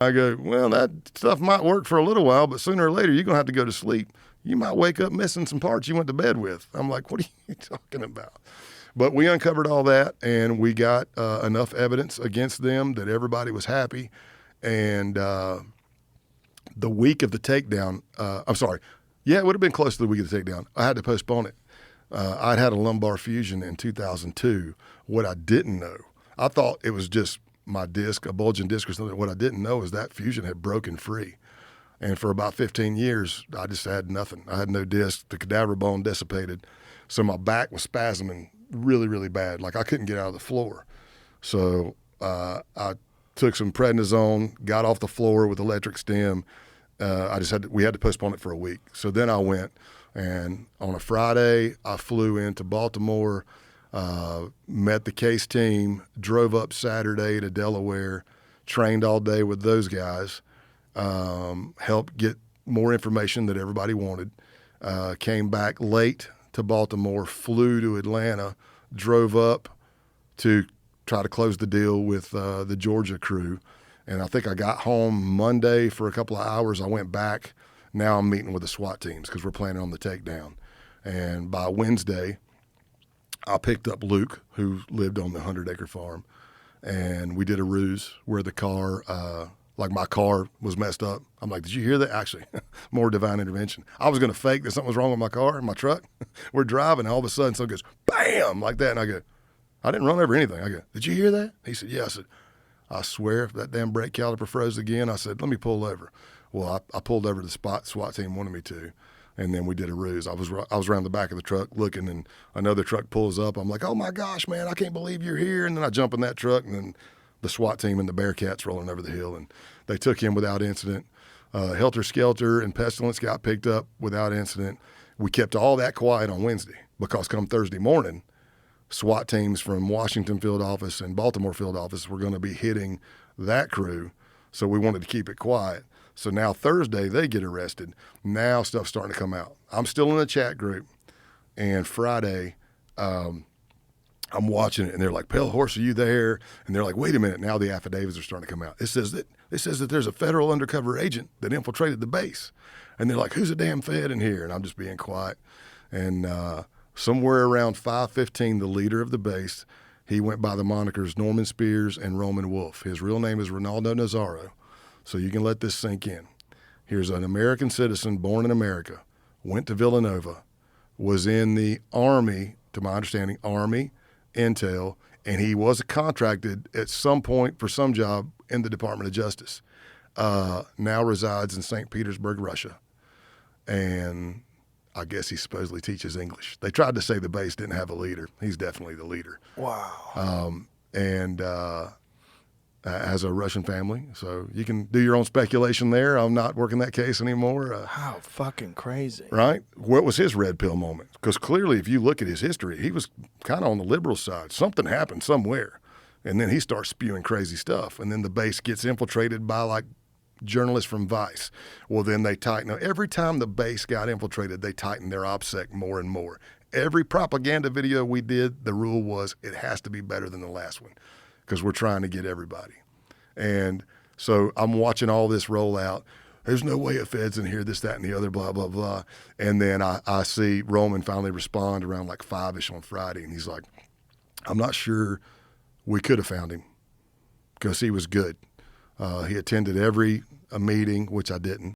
I go, well, that stuff might work for a little while, but sooner or later you're going to have to go to sleep. You might wake up missing some parts you went to bed with. I'm like, what are you talking about? But we uncovered all that, and we got enough evidence against them that everybody was happy. And the week of the takedown, I'm sorry, yeah, it would have been close to the week of the takedown. I had to postpone it. I'd had a lumbar fusion in 2002. What I didn't know, I thought it was just my disc, a bulging disc or something. What I didn't know is that fusion had broken free. And for about 15 years, I just had nothing. I had no disc. The cadaver bone dissipated. So my back was spasming really, really bad. Like I couldn't get out of the floor. So I took some prednisone, got off the floor with electric stim. We had to postpone it for a week. So then I went, and on a Friday, I flew into Baltimore, met the case team, drove up Saturday to Delaware, trained all day with those guys, helped get more information that everybody wanted, came back late to Baltimore, flew to Atlanta, drove up to try to close the deal with the Georgia crew. And I think I got home Monday for a couple of hours. I went back. Now I'm meeting with the SWAT teams because we're planning on the takedown. And by Wednesday, I picked up Luke, who lived on the 100-acre farm, and we did a ruse where the car, my car was messed up. I'm like, did you hear that? Actually, more divine intervention. I was going to fake that something was wrong with my car, my truck. We're driving, and all of a sudden something goes, bam, like that. And I go, I didn't run over anything. I go, did you hear that? He said, yeah. I said, I swear if that damn brake caliper froze again, I said, let me pull over. Well, I pulled over to the spot SWAT team wanted me to, and then we did a ruse. I was around the back of the truck looking, and another truck pulls up. I'm like, oh, my gosh, man, I can't believe you're here. And then I jump in that truck, and then the SWAT team and the Bearcats rolling over the hill, and they took him without incident. Helter Skelter and Pestilence got picked up without incident. We kept all that quiet on Wednesday because come Thursday morning, SWAT teams from Washington field office and Baltimore field office were going to be hitting that crew, so we wanted to keep it quiet. So now Thursday they get arrested. Now stuff's starting to come out. I'm still in the chat group, and Friday I'm watching it, and they're like, Pale Horse, are you there? And they're like, wait a minute, now the affidavits are starting to come out. It says that there's a federal undercover agent that infiltrated the base. And they're like, who's a damn Fed in here? And I'm just being quiet. And somewhere around 5:15, the leader of the base, he went by the monikers Norman Spears and Roman Wolf. His real name is Ronaldo Nazzaro. So you can let this sink in. Here's an American citizen born in America, went to Villanova, was in the Army, to my understanding, Army, Intel, and he was contracted at some point for some job in the Department of Justice. Now resides in St. Petersburg, Russia. And I guess he supposedly teaches English. They tried to say the base didn't have a leader. He's definitely the leader. Wow. And has a Russian family. So you can do your own speculation there. I'm not working that case anymore. How fucking crazy. Right? What was his red pill moment? Because clearly, if you look at his history, he was kind of on the liberal side. Something happened somewhere. And then he starts spewing crazy stuff. And then the base gets infiltrated by like journalists from Vice. Well, then they tighten. Every time the base got infiltrated, they tightened their OPSEC more and more. Every propaganda video we did, the rule was it has to be better than the last one because we're trying to get everybody. And so I'm watching all this roll out. There's no way a Fed's in here, this, that, and the other, blah, blah, blah. And then I see Roman finally respond around like 5-ish on Friday, and he's like, I'm not sure we could have found him because he was good. He attended every meeting, which I didn't.